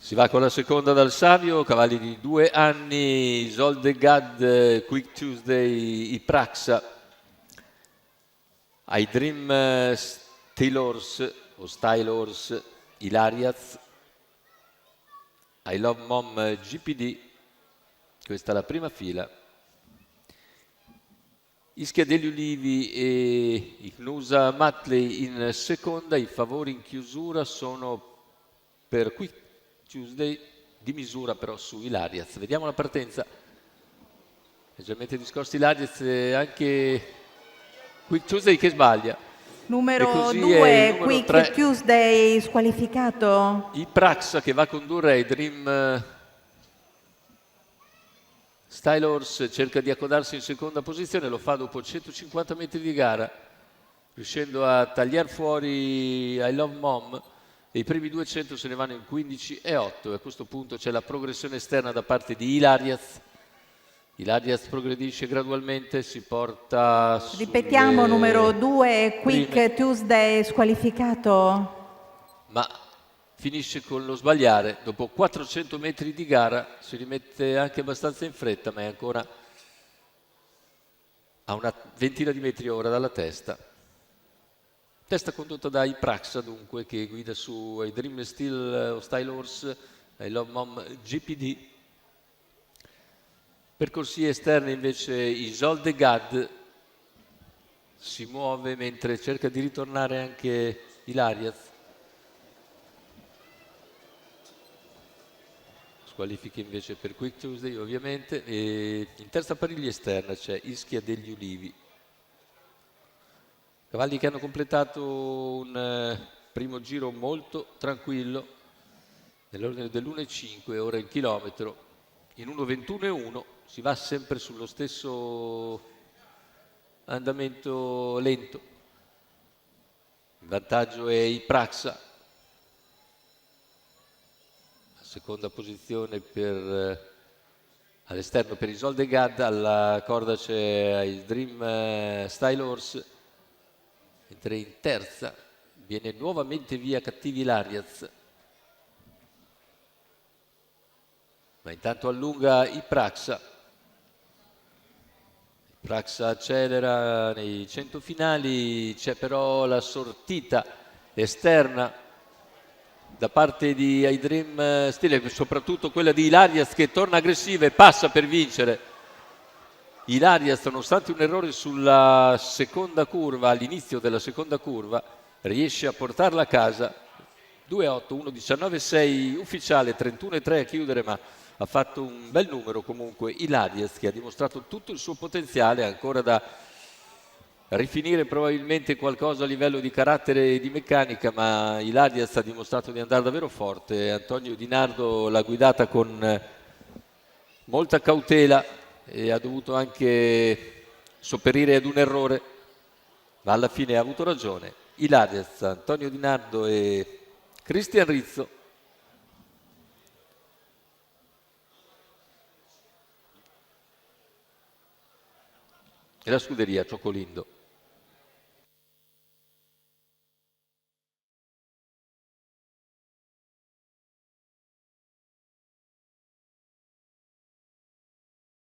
Si va con la seconda dal Savio, cavalli di 2 anni, Zoldegad, Quick Tuesday, Ipraxa, I Dream Style Horse o Style Horse, Ilariaz, I Love Mom GPD, questa è la prima fila. Ischia degli Ulivi e Ignusa Matley in seconda, i favori in chiusura sono per Quick Tuesday, di misura però su Ilariaz. Vediamo la partenza. Leggermente discosti Ilariaz e anche Quick Tuesday che sbaglia. Numero E così 2, è il numero Quick 3. Tuesday squalificato. Ipraxa che va a condurre ai Dream Style Horse, cerca di accodarsi in seconda posizione, lo fa dopo 150 metri di gara, riuscendo a tagliare fuori I Love Mom, e i primi 200 se ne vanno in 15 e 8, e a questo punto c'è la progressione esterna da parte di Ilariaz. Ilariaz progredisce gradualmente, si porta Ripetiamo, numero 2, prime, Quick Tuesday squalificato. ma finisce con lo sbagliare. Dopo 400 metri di gara si rimette anche abbastanza in fretta, ma è ancora a una ventina di metri ora dalla testa. Testa condotta da Ipraxa dunque, che guida su I Dream Style Horse, I Love Mom GPD. Percorsi esterni invece Isoldegad si muove mentre cerca di ritornare anche Ilariaz. Squalifiche invece per Quick Tuesday ovviamente, e in terza pariglia esterna c'è Ischia degli Ulivi. Cavalli che hanno completato un primo giro molto tranquillo, nell'ordine dell'1,5, ora il chilometro, in 1,21,1, si va sempre sullo stesso andamento lento. Il vantaggio è Ipraxa, seconda posizione all'esterno per Isoldegad, alla corda c'è il Dream Style Horse, mentre in terza viene nuovamente via Cattivi Ilariaz, ma intanto allunga Ipraxa. Ipraxa accelera nei 100 finali, c'è però la sortita esterna da parte di I Dream Style, soprattutto quella di Ilariaz, che torna aggressiva e passa per vincere. Ilariaz, nonostante un errore sulla seconda curva, all'inizio della seconda curva, riesce a portarla a casa. 2,8, 1,19,6 ufficiale, 31,3 a chiudere, ma ha fatto un bel numero comunque Ilariaz, che ha dimostrato tutto il suo potenziale, ancora da rifinire probabilmente qualcosa a livello di carattere e di meccanica, ma Ilariaz ha dimostrato di andare davvero forte. Antonio Di Nardo l'ha guidata con molta cautela e ha dovuto anche sopperire ad un errore, ma alla fine ha avuto ragione. Ilariaz, Antonio Di Nardo e Cristian Rizzo. E la scuderia Ciocolindo.